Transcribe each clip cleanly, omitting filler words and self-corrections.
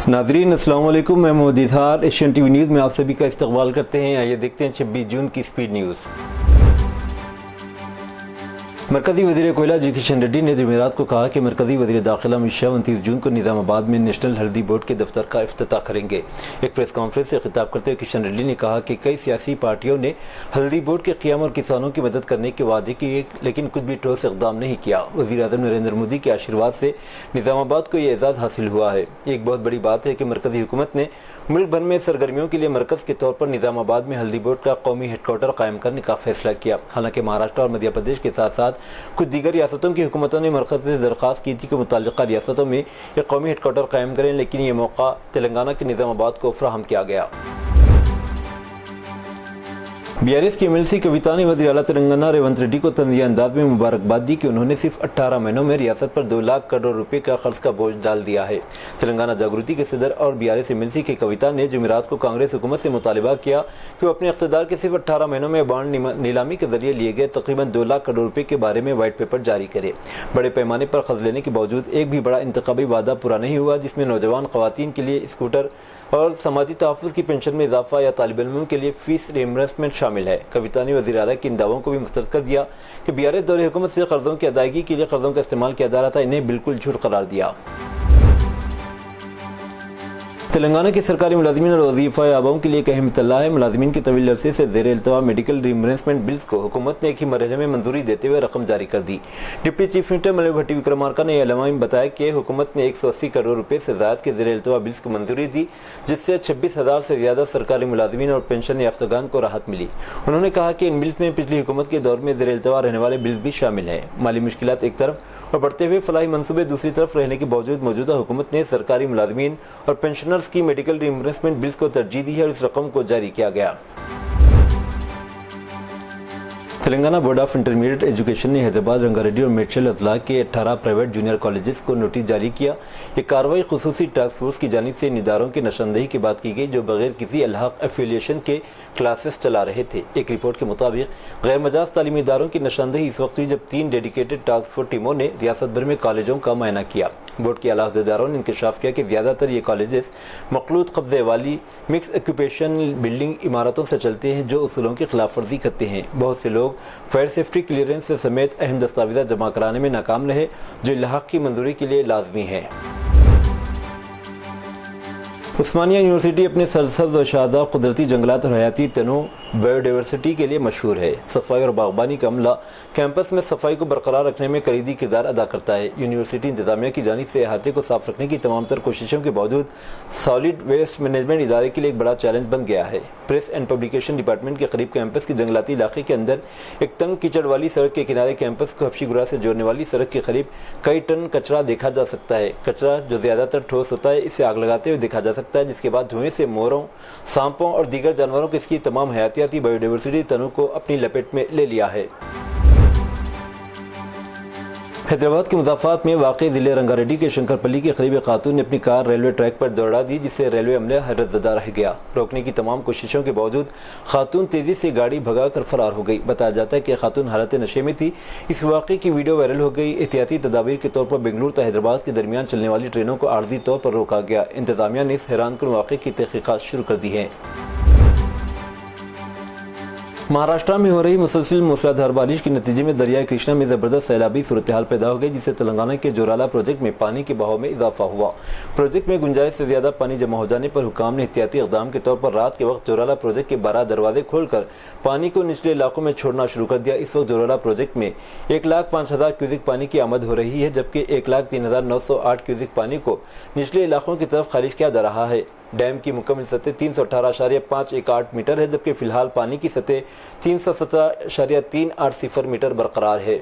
नाजरीन अस्सलाम वालेकुम, मैं Mohammad Izhar Asian TV news में आप सभी का इस्तकबाल करते हैं। आइए देखते हैं 26 जून की स्पीड न्यूज़। मरकज़ी वज़ीर कोयला जी किशन रेड्डी ने जुमेरात को कहा कि मरकज़ी वज़ीर दाखिला अमित शाह 29 जून को निज़ामाबाद में नेशनल हल्दी बोर्ड के दफ्तर का इफ्तिताह करेंगे। एक प्रेस कॉन्फ्रेंस से खिताब करते हुए किशन रेड्डी ने कहा कि कई सियासी पार्टियों ने हल्दी बोर्ड के क़याम और किसानों की मदद करने के वादे किए, लेकिन कुछ भी ठोस इक़दाम नहीं किया। वज़ीर आज़म नरेंद्र मोदी के आशीर्वाद से निज़ामाबाद को ये एजाज़ हासिल हुआ है। एक बहुत बड़ी बात है कि मरकज़ी हुकूमत ने मुल्क भर में सरगर्मियों के लिए मरकज़ के तौर पर निज़ामाबाद में हल्दी बोर्ड का कौमी हेडक्वार्टर कायम करने का फैसला किया। हालांकि महाराष्ट्र और मध्य प्रदेश के साथ साथ कुछ दीगर रियासतों की हुकूमतों ने मरकज़ से दरख्वास्त की थी कि मुतल्लिक़ा रियासतों में एक कौमी हेडक्वार्टर कायम करें, लेकिन ये मौका तेलंगाना के निज़ामाबाद को फराहम किया गया। BRS की MLC कविता ने वज़ीर आला तेलंगाना रेवंत रेड्डी को तंज़िया अंदाज में मुबारकबाद दी कि उन्होंने सिर्फ 18 महीनों में रियासत पर 2 लाख करोड़ रुपए का खर्च का बोझ डाल दिया है। तेलंगाना जागृति के सदर और BRS MLC की कविता ने जुमेरात को कांग्रेस हुकूमत से मुतालिबा किया कि वो अपने इक़्तिदार के सिर्फ 18 महीनों में बॉन्ड नीलामी के जरिए लिए गए तकरीबन 2 लाख करोड़ रुपए के बारे में वाइट पेपर जारी करे। बड़े पैमाने पर कर्ज लेने के बावजूद एक भी बड़ा इंतखाबी वादा पूरा नहीं हुआ, जिसमें नौजवान ख़वातीन के लिए स्कूटर और समाजी तहफ़्फ़ुज़ की पेंशन में इजाफा या तालिब इल्मों के लिए फ़ीस रिइंबर्समेंट शामिल है। कविता ने वज़ीर आला के इन दावों को भी मुस्तरद कर दिया कि BRS दौरे हुकूमत से कर्ज़ों की अदायगी के लिए कर्ज़ों का इस्तेमाल किया जा रहा था, इन्हें बिल्कुल झूठ करार दिया। तेलंगाना के सरकारी मुलाजिमीन और वजीफ़ा याबाओं के लिए एक अहम इत्तला है। मुलाजिमीन के तवील अरसे से ज़ेर इल्तवा मेडिकल रिइंबर्समेंट बिल्स को हुकूमत ने एक ही मरहले में मंजूरी देते हुए रकम जारी कर दी। डिप्टी चीफ मिनिस्टर मलय भट्टी विक्रमार्का ने एलामा में बताया कि हुकूमत ने 180 करोड़ रुपए से ज़ायद के ज़ेर इल्तवा बिल्स को मंजूरी दी, जिससे 26,000 से ज़्यादा सरकारी मुलाजिमीन और पेंशन याफ्तागान को राहत मिली। उन्होंने कहा कि इन बिल्स में पिछली हुकूमत के दौर में ज़ेर इल्तवा रहने वाले बिल्स भी शामिल हैं। माली मुश्किलात एक तरफ और बढ़ते हुए फलाही मनसूबे दूसरी तरफ रहने के बावजूद मौजूदा हुकूमत ने सरकारी मुलाजिमीन और पेंशनर्स की मेडिकल रिइंबर्समेंट बिल्स को तरजीह दी है और इस रकम को जारी किया गया। Telangana board of intermediate education ने हैदराबाद, रंगारेड्डी और मेडचल अजला के 18 प्राइवेट जूनियर कॉलेजेस को नोटिस जारी किया। ये कार्रवाई खुसूसी टास्क फोर्स की जानिब से इन इदारों की निशानदेही की बात की गई जो बगैर किसी अलहक एफिलिएशन के क्लासेस चला रहे थे। एक रिपोर्ट के मुताबिक गैर मजाज तालीमी इदारों की निशानदेही इस वक्त हुई जब 3 डेडिकेटेड टास्क फोर्स टीमों ने रियासत भर में कॉलेजों का मुआयना किया। बोर्ड के आला अहदेदारों ने इंकशाफ किया कि ज़्यादातर ये कॉलेजेस मखलूत कब्जे वाली मिक्स ऑक्यूपेशन बिल्डिंग इमारतों से चलते हैं जो उसूलों की खिलाफ वर्जी करते हैं। बहुत से लोग फायर सेफ्टी क्लियरेंस समेत अहम दस्तावेज़ जमा कराने में नाकाम रहे, जो इल्हाक की मंजूरी के लिए लाजमी है। उस्मानिया यूनिवर्सिटी अपने सरसब्ज़ व शादाब कुदरती जंगलात और हयाती तनों बायोडाइवर्सिटी के लिए मशहूर है। सफाई और बागबानी का अमला कैंपस में सफाई को बरकरार रखने में कलीदी किरदार अदा करता है। यूनिवर्सिटी इंतजामिया की जानिब से अहाते को साफ रखने की तमाम तर कोशिशों के बावजूद सॉलिड वेस्ट मैनेजमेंट इदारे के लिए एक बड़ा चैलेंज बन गया है। प्रेस एंड पब्लिकेशन डिपार्टमेंट के करीब कैंपस के जंगलाती इलाके के अंदर एक तंग कीचड़ वाली सड़क के किनारे कैंपस को हबशीगुरा से जोड़ने वाली सड़क के करीब कई टन कचरा देखा जा सकता है। कचरा जो ज़्यादातर ठोस होता है, इसे आग लगाते हुए देखा जा सकता है, जिसके बाद धुएं से मोरों, सांपों और दीगर जानवरों को इसकी तमाम हयातियाती बायोडाइवर्सिटी तनों को अपनी लपेट में ले लिया है। हैदराबाद के मुज़ाफ़ात में वाक़ई ज़िले रंगारेड्डी के शंकरपल्ली के करीब खातून ने अपनी कार रेलवे ट्रैक पर दौड़ा दी, जिससे रेलवे अमला हैरतज़दा रह गया। रोकने की तमाम कोशिशों के बावजूद खातून तेज़ी से गाड़ी भगा कर फरार हो गई। बताया जाता है कि खातून हालत नशे में थी। इस वाक़े की वीडियो वायरल हो गई। एहतियाती तदाबीर के तौर पर बेंगलुरु तो हैदराबाद के दरमियान चलने वाली ट्रेनों को आर्जी तौर पर रोका गया। इंतज़ामिया ने इस हैरानकुन वाक़े की तहक़ीक़ात शुरू कर दी है। महाराष्ट्र में हो रही मुसलसिल मूसलाधार बारिश के नतीजे में दरियाए कृष्णा में ज़बरदस्त सैलाबी सूरत हाल पैदा हो गई, जिससे तेलंगाना के जोराला प्रोजेक्ट में पानी के बहाव में इजाफा हुआ। प्रोजेक्ट में गुंजाइश से ज़्यादा पानी जमा हो जाने पर हुकाम ने एहतियाती इक़दाम के तौर पर रात के वक्त जोराला प्रोजेक्ट के 12 दरवाजे खोलकर पानी को निचले इलाकों में छोड़ना शुरू कर दिया। इस वक्त जोराला प्रोजेक्ट में 1,05,000 क्यूसिक पानी की आमद हो रही है, जबकि 1,03,908 क्यूसिक पानी को निचले इलाकों की तरफ खारिज किया जा रहा है। डैम की मुकम्मल सतह 318.518 मीटर है, जबकि फिलहाल पानी की सतह 317.380 मीटर बरकरार है।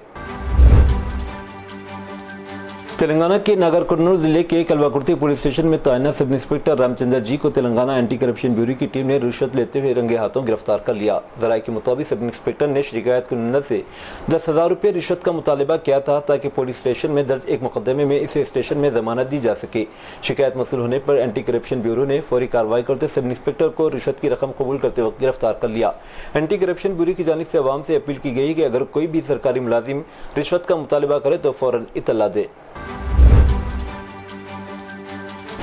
तेलंगाना के नागरकुर्नूल जिले के कलवाकुर्ती पुलिस स्टेशन में तैनात सब इंस्पेक्टर रामचंद्र जी को तेलंगाना एंटी करप्शन ब्यूरो की टीम ने रिश्वत लेते हुए रंगे हाथों गिरफ्तार कर लिया। ज़राए के मुताबिक सब इंस्पेक्टर ने शिकायत कुनंदा से 10,000 रुपये रिश्वत का मुतालबा किया था ताकि पुलिस स्टेशन में दर्ज एक मुकदमे में इसे स्टेशन में जमानत दी जा सके। शिकायत मौसूल होने पर एंटी करप्शन ब्यूरो ने फौरी कार्रवाई करते सब इंस्पेक्टर को रिश्वत की रकम कबूल करते वक्त गिरफ्तार कर लिया। एंटी करप्शन ब्यूरो की जानिब से अवाम से अपील की गई कि अगर कोई भी सरकारी मुलाजिम रिश्वत का मुतालबा करे तो फौरन इत्तला दे।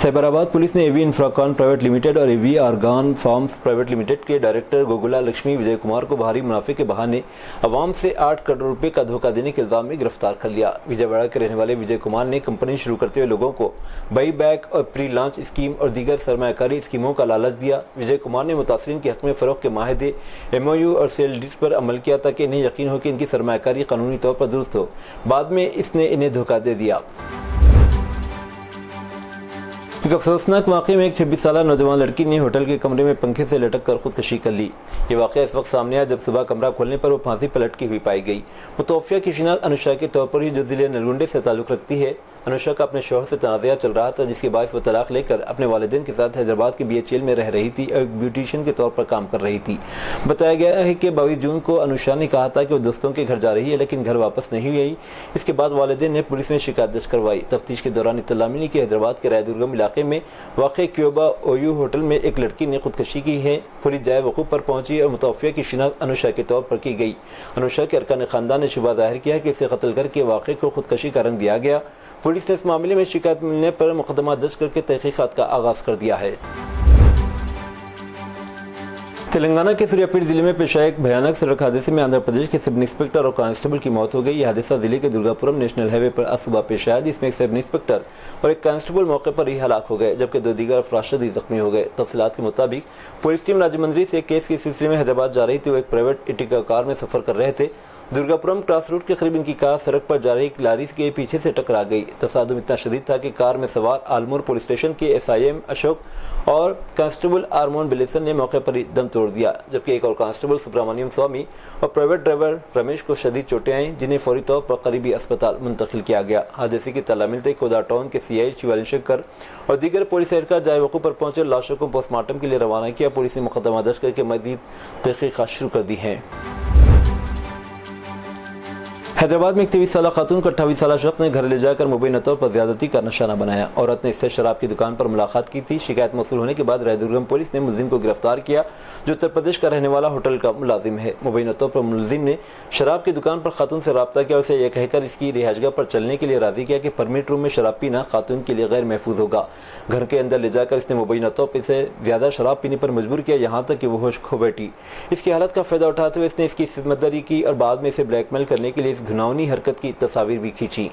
सैबराबाद पुलिस ने एवी इंफ्राकॉन प्राइवेट लिमिटेड और एवी आर्गान फार्म्स प्राइवेट लिमिटेड के डायरेक्टर गोगुला लक्ष्मी विजय कुमार को भारी मुनाफे के बहाने अवाम से 8 करोड़ रुपए का धोखा देने के इल्जाम में गिरफ्तार कर लिया। विजयवाड़ा के रहने वाले विजय कुमार ने कंपनी शुरू करते हुए लोगों को बाई बैक और प्री लॉन्च स्कीम और दीगर सरमायाकारी स्कीमों का लालच दिया। विजय कुमार ने मुतासरीन के हक में फरोख्त के माहदे MOU और सेल डीड्स पर अमल किया ताकि इन्हें यकीन हो कि इनकी सरमायाकारी कानूनी तौर पर दुरुस्त हो। बाद में इसने इन्हें धोखा दे दिया। एक अफसोसनाक वाक़े में एक 26 साला नौजवान लड़की ने होटल के कमरे में पंखे से लटक कर खुदकशी कर ली। ये वाक़या इस वक्त सामने आया जब सुबह कमरा खोलने पर वो फांसी पर लटकी हुई पाई गई। मुतवफ़्फ़िया की शिनाख्त अनुषा के तौर पर ही जो ज़िले नलगुंडे से ताल्लुक़ रखती है। अनुषा का अपने शौहर से तनाज़ा चल रहा था जिसके बायस वो तलाक लेकर अपने वालिदैन के साथ हैदराबाद के BHL में रह रही थी और एक ब्यूटिशियन के तौर पर काम कर रही थी। बताया गया है कि 22 जून को अनुषा ने कहा था कि वो दोस्तों के घर जा रही है लेकिन घर वापस नहीं आई। इसके बाद वालिदैन ने पुलिस में शिकायत दर्ज करवाई। तफ्तीश के दौरान इत्तला मिली कि हैदराबाद के रायदुर्गम इलाके में वाक़ क्यूबा OU होटल में एक लड़की ने खुदकशी की है। पुलिस जाए वक़ूफ़ पर पहुंची और मुतवफ़्फ़िया की शिनाख्त अनुषा के तौर पर की गई। अनुषा के अरकान ख़ानदान ने शुबा ज़ाहिर किया कि इसे कत्ल करके वाक़े को खुदकशी का रंग दिया गया। पुलिस ने इस मामले में शिकायत मिलने पर मुकदमा दर्ज करके तहकीकात का आगाज़ कर दिया है। तेलंगाना के सूर्यापेट जिले में पेश आए एक भयानक सड़क हादसे में आंध्र प्रदेश के सब इंस्पेक्टर और कांस्टेबल की मौत हो गई। यह हादसा जिले के दुर्गापुरम नेशनल हाईवे पर आज सुबह पेश आया जिसमें एक सब इंस्पेक्टर और एक कांस्टेबल मौके पर ही हलाक हो गए जबकि 2 दीगर अफराद शदीद जख्मी हो गए। तफसीलात के मुताबिक पुलिस टीम राजमंड्री से केस के सिलसिले में हैदराबाद जा रही थी। वो एक प्राइवेट इटिका कार में सफर कर रहे थे। दुर्गापुरम क्रॉस रोड के करीब इनकी कार सड़क पर जा रही एक लारी के पीछे से टकरा गई। तसादुम इतना शदीद था कि कार में सवार आलमूर पुलिस स्टेशन के SIM अशोक और कांस्टेबल आरमोन बिलेसन ने मौके पर ही दम तोड़ दिया जबकि एक और कांस्टेबल सुब्रमण्यम स्वामी और प्राइवेट ड्राइवर रमेश को शदीद चोटें आईं जिन्हें फौरी तौर पर करीबी अस्पताल मुंतकिल किया गया। हादसे की तला मिलते कोदा टाउन के CI शिवाली शंकर और दीगर पुलिस एहलकार जाए वक़ूफ़ पर पहुंचे लाशों को पोस्टमार्टम के लिए रवाना किया। पुलिस ने मुकदमा दर्ज करके मज़ीद तहक़ीक़ात शुरू कर दी हैं। हैदराबाद में एक 23 साला खातून को 28 साला शख्स ने घर ले जाकर मुबैना तौर पर ज़्यादती का निशाना बनाया। औरत ने इससे शराब की दुकान पर मुलाकात की थी। शिकायत मौसूल होने के बाद रायदुर्गम पुलिस ने मुलजिम को गिरफ्तार किया जो उत्तर प्रदेश का रहने वाला होटल का मुलाजिम है। मुबैना तौर पर मुलजिम ने शराब की दुकान पर खातून से रब्ता किया और उसे यह कहकर इसकी रिहाइशगाह पर चलने के लिए राजी किया कि परमिट रूम में शराब पीना खातून के लिए गैर महफूज होगा। घर के अंदर ले जाकर इसने मुबैना तौर पर इसे ज़्यादा शराब पीने पर मजबूर किया यहाँ तक कि वो होश खो बैठी। इसकी हालत का फ़ायदा उठाते हुए इसने इसकी खिदमतदारी की और बाद में इसे ब्लैकमेल करने के लिए इस घिनौनी हरकत की तस्वीर भी खींची।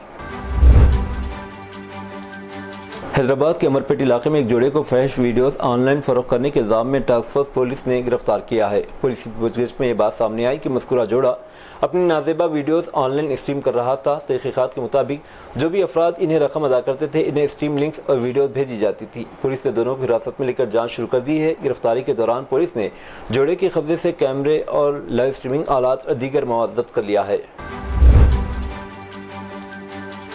हैदराबाद के अमरपेट इलाके में एक जोड़े को फहश वीडियोस ऑनलाइन फरोख्त करने के इल्जाम में टास्क फोर्स पुलिस ने गिरफ्तार किया है। पुलिस की पूछताछ में ये बात सामने आई कि मज़कूरा जोड़ा अपनी नाजेबा वीडियोस ऑनलाइन स्ट्रीम कर रहा था। तहकीकात के मुताबिक जो भी अफराद इन्हें रकम अदा करते थे इन्हें स्ट्रीम लिंक्स और वीडियोस भेजी जाती थी। पुलिस ने दोनों को हिरासत में लेकर जांच शुरू कर दी है। गिरफ्तारी के दौरान पुलिस ने जोड़े के कब्जे से कैमरे और लाइव स्ट्रीमिंग आलात और दीगर मवाद जब्त कर लिया है।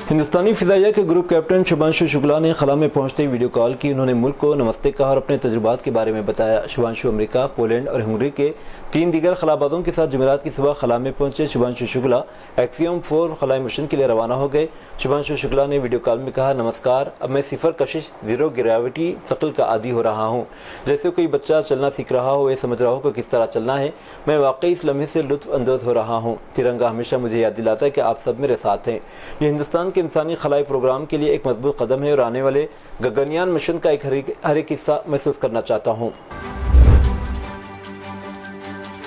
हिंदुस्तानी फिजाइया के ग्रुप कैप्टन शुभांशु शुक्ला ने खला में पहुंचते ही वीडियो कॉल की। उन्होंने मुल्क को नमस्ते कहा और अपने तजुर्बात के बारे में बताया। शुभांशु अमेरिका, पोलैंड और हंगरी के 3 दीगर खलाबाजों के साथ जुमेरात की सुबह खला में पहुंचे। शुभांशु शुक्ला एक्सियम 4 खलाई मिशन के लिए रवाना हो गए। शुभांशु शुक्ला ने वीडियो कॉल में कहा, नमस्कार, अब मैं 0 कशिश 0 ग्रेविटी शक्ल का आदी हो रहा हूँ। जैसे कोई बच्चा चलना सीख रहा हो, ये समझ रहा हो कि किस तरह चलना है। मैं वाकई इस लम्हे से लुत्फ अंदोज हो रहा हूँ। तिरंगा हमेशा मुझे याद दिलाता है कि आप सब मेरे साथ हैं। ये हिंदुस्तान के इंसानी खलाई प्रोग्राम के लिए एक मजबूत कदम है और आने वाले गगनयान मिशन का हर एक हिस्सा महसूस करना चाहता हूँ।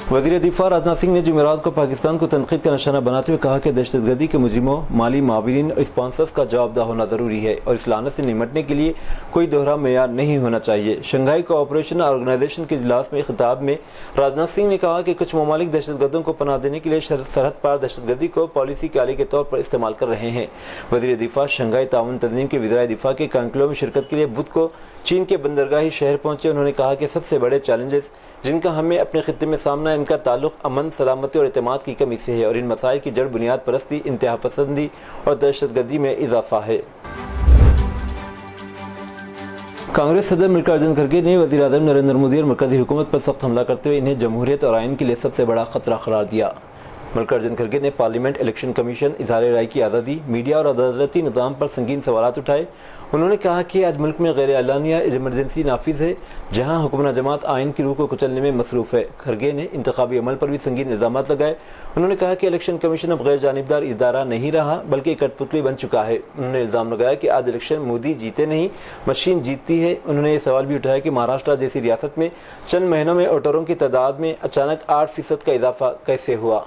वज़ीर दिफा राजनाथ सिंह ने जुमेरात को पाकिस्तान को तनकीद का निशाना बनाते हुए कहा कि दहशतगर्दी के मुजरिमों, माली माविरीन और स्पॉन्सर्स का जवाबदेह होना ज़रूरी है और इस लानत से निमटने के लिए कोई दोहरा मेयार नहीं होना चाहिए। शंघाई कोऑपरेशन ऑर्गेनाइजेशन के इजलास में खिताब में राजनाथ सिंह ने कहा कि कुछ ममालिक दहशतगर्दों को पनाह देने के लिए सरहद पार दहशतगर्दी को पॉलिसी के आले के तौर पर इस्तेमाल कर रहे हैं। वज़ीर दिफा शंघाई ताउन तंजीम के वज़ीर दिफा के कॉन्क्लेव में शिरकत के लिए बुध को चीन के बंदरगाही शहर पहुंचे। उन्होंने कहा कि सबसे बड़े चैलेंजेस जिनका हमें अपने खित्ते में सामना है, इनका ताल्लुक अमन, सलामती और एतमाद की कमी से है और इन मसाइल की जड़ बुनियाद परस्ती, इंतहा पसंदी और दहशतगर्दी में इजाफा है। कांग्रेस सदर मल्लिकार्जुन खड़गे ने वज़ीर आज़म नरेंद्र मोदी और मरकज़ी हुकूमत पर सख्त हमला करते हुए इन्हें जमहूरियत और आइन के लिए सबसे बड़ा खतरा करार दिया। मल्लिकार्जुन खड़गे ने पार्लियामेंट इलेक्शन कमीशन, इजहार राय की आज़ादी, मीडिया और अदालती निज़ाम पर संगीन सवालात उठाए। उन्होंने कहा कि आज मुल्क में गैर एलानिया इमरजेंसी नाफिज है, जहां हुकूमत जमात आइन की रूह को कुचलने में मसरूफ़ है। खड़गे ने इंतखाबी अमल पर भी संगीन इल्ज़ाम लगाए। उन्होंने कहा कि इलेक्शन कमीशन अब गैर जानिबदार इदारा नहीं रहा बल्कि कठपुतली बन चुका है। उन्होंने इल्ज़ाम लगाया कि आज इलेक्शन मोदी जीते नहीं, मशीन जीतती है। उन्होंने ये सवाल भी उठाया कि महाराष्ट्र जैसी रियासत में चंद महीनों में वोटरों की तादाद में अचानक 8% का इजाफा कैसे हुआ।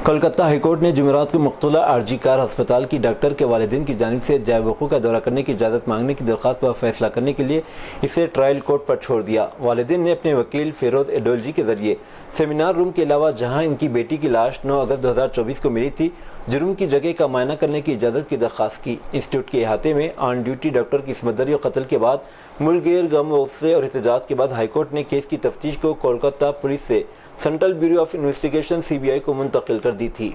कोलकाता हाईकोर्ट ने जुमेरात को मकतूला आरजी कार अस्पताल की डॉक्टर के वालिदैन की जानिब से जाए वक़ूफ़ का दौरा करने की इजाज़त मांगने की दरख्वास्त पर फैसला करने के लिए इसे ट्रायल कोर्ट पर छोड़ दिया। वालिदैन ने अपने वकील फेरोज़ एडोलजी के जरिए सेमिनार रूम के अलावा जहां इनकी बेटी की लाश 9 अगस्त 2024 को मिली थी, जुर्म की जगह का मुआयना करने की इजाज़त की दरख्वास्त की। इंस्टीट्यूट के अहाते में ऑन ड्यूटी डॉक्टर की इसमतदरी और कत्ल के बाद मुल्क गम गुस्से और एहतजाज के बाद हाईकोर्ट ने केस की तफ्तीश को कोलकाता पुलिस से central bureau of investigation (CBI) को मुंतकिल कर दी थी।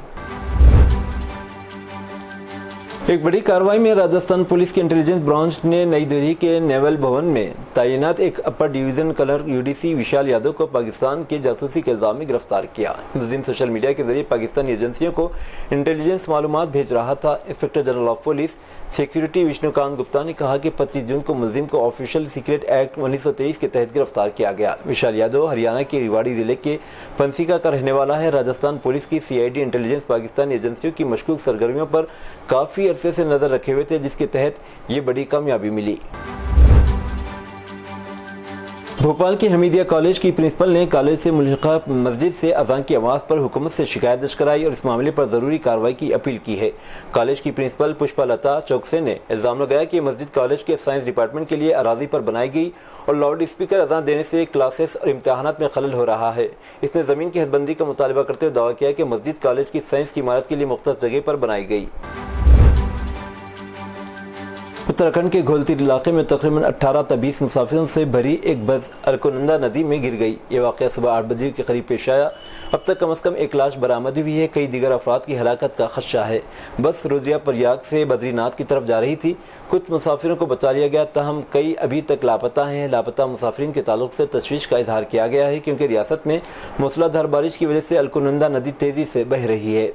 एक बड़ी कार्रवाई में राजस्थान पुलिस की इंटेलिजेंस ब्रांच ने नई दिल्ली के नेवल भवन में तैनात एक अपर डिवीजन कलर UDC विशाल यादव को पाकिस्तान के जासूसी के इल्जाम में गिरफ्तार किया। मुलजिम सोशल मीडिया के जरिए पाकिस्तानी एजेंसियों को इंटेलिजेंस मालूमात भेज रहा था। Inspector general of police security Vishnukant Gupta ने कहा कि 25 जून को मुलजिम को ऑफिशियल सीक्रेट एक्ट 1923 के तहत गिरफ्तार किया गया। विशाल यादव हरियाणा के रेवाड़ी जिले के पंसीका का रहने वाला है। राजस्थान पुलिस की CID इंटेलिजेंस पाकिस्तानी एजेंसियों की मशकूक सरगर्मियों पर काफ़ी अरसे से नज़र रखे हुए थे, जिसके तहत ये बड़ी कामयाबी मिली। भोपाल के हमीदिया कॉलेज की प्रिंसिपल ने कॉलेज से मुल्हिका मस्जिद से अज़ान की आवाज़ पर हुकूमत से शिकायत दर्ज कराई और इस मामले पर ज़रूरी कार्रवाई की अपील की है। कॉलेज की प्रिंसिपल पुष्पालता चौकसे ने इल्ज़ाम लगाया कि मस्जिद कॉलेज के साइंस डिपार्टमेंट के लिए अराजी पर बनाई गई और लाउड स्पीकर अज़ान देने से क्लासेस और इम्तहानात में खलल हो रहा है। इसने ज़मीन की हदबंदी का मुतालबा करते हुए दावा किया कि मस्जिद कॉलेज की साइंस की इमारत के लिए मुख्तस जगह पर बनाई गई। उत्तराखंड के घोलतीर इलाके में तकरीबन 18 तबीस मुसाफिरों से भरी एक बस अलकनंदा नदी में गिर गई। ये वाक़या सुबह 8 बजे के करीब पेश आया। अब तक कम से कम एक लाश बरामद हुई है। कई दीगर अफराद की हलाकत का खदशा है। बस रुद्रिया प्रयाग से बद्रीनाथ की तरफ जा रही थी। कुछ मुसाफिरों को बचा लिया गया, तहम कई अभी तक लापता हैं। लापता मुसाफिरीन के ताल्लुक से तशवीश का इजहार किया गया है क्योंकि रियासत में मूसलाधार बारिश की वजह से अलकनंदा नदी तेज़ी से बह रही है।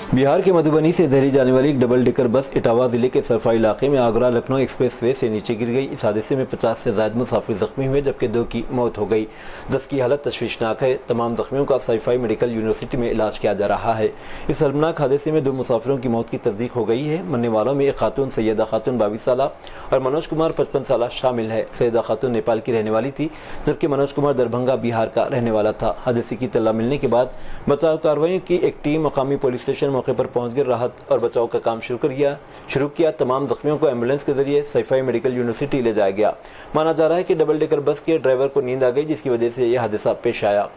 बिहार के मधुबनी से दिल्ली जाने वाली एक डबल डेकर बस इटावा जिले के सरफा इलाके में आगरा लखनऊ एक्सप्रेस वे से नीचे गिर गई। इस हादसे में 50 से ज़्यादा मुसाफिर जख्मी हुए, जबकि 2 की मौत हो गई। 10 की हालत तशवीशनाक है। तमाम जख्मियों का सैफई मेडिकल यूनिवर्सिटी में इलाज किया जा रहा है। इस शर्मनाक हादसे में 2 मुसाफिरों की मौत की तस्दीक हो गई है। मरने वालों में एक खातून सैयदा खातून 22 साल और मनोज कुमार 55 साल शामिल है। सैयदा खातून नेपाल की रहने वाली थी, जबकि मनोज कुमार दरभंगा बिहार का रहने वाला था। हादसे की इत्तला मिलने के बाद बचाव कार्रवाई की एक टीम मकामी पुलिस स्टेशन मौके पर पहुंच गई। राहत और बचाव का काम शुरू किया। तमाम जख्मियों को एम्बुलेंस के जरिए सैफई मेडिकल यूनिवर्सिटी ले जाया गया। माना जा रहा है कि डबल डेकर बस के ड्राइवर को नींद आ गई, जिसकी वजह से यह हादसा पेश आया।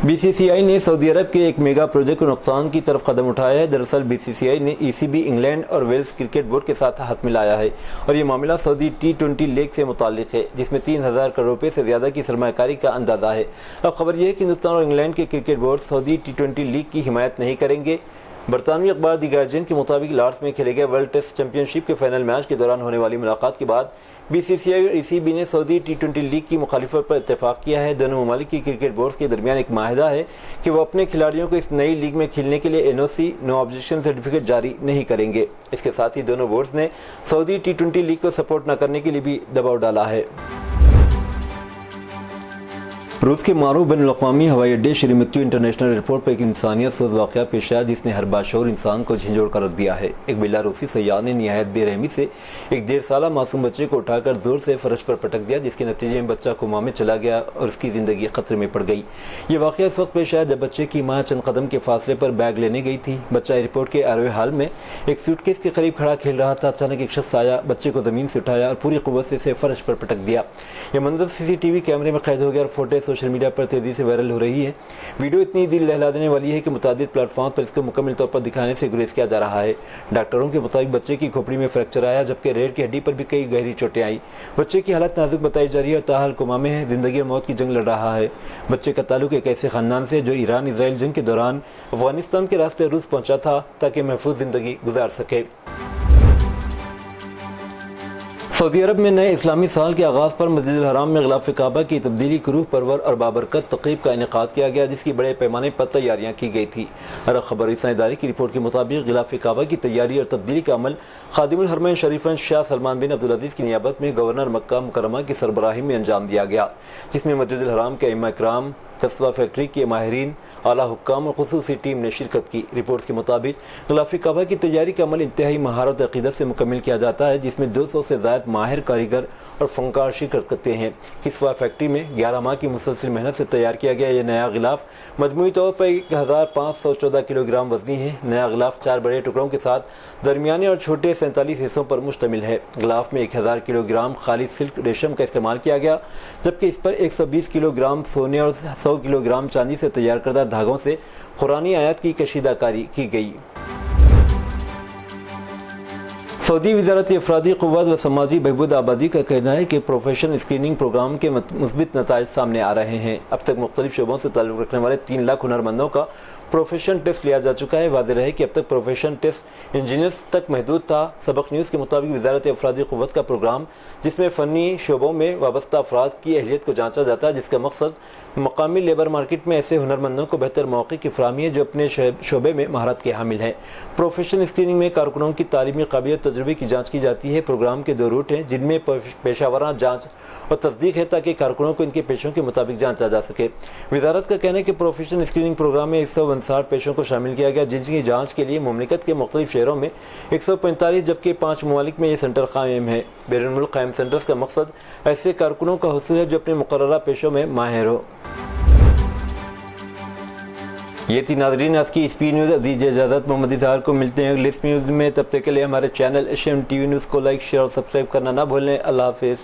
BCCI ने सऊदी अरब के एक मेगा प्रोजेक्ट को नुकसान की तरफ कदम उठाया है। दरअसल BCCI ने ECB इंग्लैंड और वेल्स क्रिकेट बोर्ड के साथ हाथ मिलाया है और ये मामला सऊदी T20 लीग से मुताल्लिक है, जिसमें 3000 करोड़ रुपए से ज़्यादा की सरमायाकारी का अंदाजा है। अब खबर यह है कि हिंदुस्तान और इंग्लैंड के cricket board Saudi T20 league की हिमायत नहीं करेंगे। बरतानवी अखबार दी गार्जियन के मुताबिक लॉर्ड्स में खेले गए वर्ल्ड टेस्ट चैंपियनशिप के फाइनल मैच के दौरान होने वाली मुलाकात के बाद BCCI और ECB ने सऊदी T20 लीग की मुखालिफत पर इत्तेफाक किया है। दोनों ममालिक की क्रिकेट बोर्ड के दरमियान एक माहिदा है कि वो अपने खिलाड़ियों को इस नई लीग में खेलने के लिए NOC नो ऑब्जेक्शन सर्टिफिकेट जारी नहीं करेंगे। इसके साथ ही दोनों बोर्ड्स ने सऊदी T20 लीग को सपोर्ट न करने के लिए भी दबाव डाला है। रूस के मारूफ बैनुल अक़वामी हवाई अड्डे श्रीमती इंटरनेशनल एयरपोर्ट पर एक इंसानियत सोज वाक़या पेश आया, जिसने हर बाशऊर इंसान को झंझोड़ कर रख दिया है। एक बेलारूसी सयाह ने निहायत बेरहमी से एक 1.5 साल मासूम बच्चे को उठाकर जोर से फर्श पर पटक दिया, जिसके नतीजे में बच्चा कोमा में चला गया और उसकी ज़िंदगी खतरे में पड़ गई। ये वाक़या इस वक्त पेश आया जब बच्चे की माँ चंद कदम के फासले पर बैग लेने गई थी। बच्चा एयरपोर्ट के आरवे हाल में एक सूटकेस के करीब खड़ा खेल रहा था। अचानक एक शख्स आया, बच्चे को ज़मीन से उठाया और पूरी क़ुव्वत से इसे फर्श पर पटक दिया। यह मंजर CCTV कैमरे में कैद हो गया और फोटो सोशल मीडिया पर तेजी से वायरल हो रही है। वीडियो इतनी दिल लहला देने वाली है कि मुतादिद प्लेटफॉर्म पर इसको मुकम्मल तौर पर दिखाने से गुरेज किया जा रहा है। डॉक्टरों के मुताबिक बच्चे की खोपड़ी में फ्रैक्चर आया, जबकि रीढ़ की हड्डी पर भी कई गहरी चोटें आई। बच्चे की हालत नाजुक बताई जा रही है और ताहाल कोमा में है, जिंदगी और मौत की जंग लड़ रहा है। बच्चे का ताल्लुक एक ऐसे खानदान से जो ईरान इसराइल जंग के दौरान अफगानिस्तान के रास्ते रूस पहुंचा था ताकि महफूज जिंदगी गुजार सके। سعودی عرب میں نئے اسلامی سال کے آغاز پر مسجد الحرام میں غلاف کعبہ کی تبدیلی کی روح پرور اور بابرکت تقریب کا انعقاد کیا گیا، جس کی بڑے پیمانے پر تیاریاں کی گئی تھی۔ عرب خبر رساں ادارے کی رپورٹ کے مطابق غلاف کعبہ کی تیاری اور تبدیلی کا عمل خادم الحرمین شریفین شاہ سلمان بن عبدالعزیز کی نیابت میں گورنر مکہ مکرمہ کی سربراہی میں انجام دیا گیا، جس میں مسجد الحرام کے ائمہ اکرام، قصبہ فیکٹری کے ماہرین، اعلیٰ حکام اور خصوصی ٹیم نے شرکت کی۔ رپورٹ کے مطابق غلاف کعبہ کی تیاری کا عمل انتہائی مہارت و عقیدت سے مکمل کیا جاتا ہے، جس میں 200 سے زائد ماہر کاریگر اور فنکار شرکت کرتے ہیں۔ قصبہ فیکٹری میں 11 ماہ کی مسلسل محنت سے تیار کیا گیا یہ نیا غلاف مجموعی طور پر 1514 کلو گرام وزنی ہے۔ نیا غلاف 4 بڑے ٹکڑوں کے ساتھ درمیانے اور چھوٹے 47 حصوں پر مشتمل ہے۔ غلاف میں 1000 کلو گرام خالص سلک ریشم کا استعمال کیا گیا، جبکہ اس پر 120 کلو گرام سونے اور 100 کلو گرام چاندی سے تیار کردہ دھاگوں سے قرآنی آیات کی کشیدہ کاری کی گئی۔ سعودی وزارت افرادی قوت و سماجی بہبود آبادی کا کہنا ہے کہ پروفیشن اسکریننگ پروگرام کے مثبت نتائج سامنے آ رہے ہیں۔ اب تک مختلف شعبوں سے تعلق رکھنے والے 3 لاکھ ہنرمندوں کا پروفیشن ٹیسٹ لیا جا چکا ہے۔ واضح رہے کہ اب تک پروفیشن ٹیسٹ انجینئرز تک محدود تھا۔ سبق نیوز کے مطابق وزارت افرادی قوت کا پروگرام، جس میں فنی شعبوں میں وابستہ افراد کی اہلیت کو جانچا جاتا ہے، جس کا مقصد مقامی لیبر مارکیٹ میں ایسے ہنرمندوں کو بہتر مواقع کی فراہمی ہے جو اپنے شعبے میں مہارت کے حامل ہیں۔ پروفیشن اسکریننگ میں کارکنوں کی تعلیمی قابلیت تجربے کی جانچ کی جاتی ہے۔ پروگرام کے 2 روٹ ہیں، جن میں پیشہ ورانہ جانچ اور تصدیق ہے تاکہ کارکنوں کو ان کے پیشوں کے مطابق جانچا جا سکے۔ وزارت کا کہنا ہے کہ پروفیشن اسکریننگ پروگرام میں 159 پیشوں کو شامل کیا گیا، جن کی جانچ کے لیے مملکت کے مختلف شہروں میں 145 جبکہ 5 ممالک میں یہ سینٹر قائم ہے۔ بیرون ملک قائم سینٹرز کا مقصد ایسے کارکنوں کا حصول ہے جو اپنے مقررہ پیشوں میں ماہر ہو۔ یہ تھی ناظرین آج کی اسپی نیوز۔ دیجیے اجازت، محمد اظہار کو ملتے ہیں اگلی اسپی نیوز میں۔ تب تک کے لیے ہمارے channel Asian T V news کو لائک، شیئر اور سبسکرائب کرنا نہ بھولیں۔ اللہ حافظ۔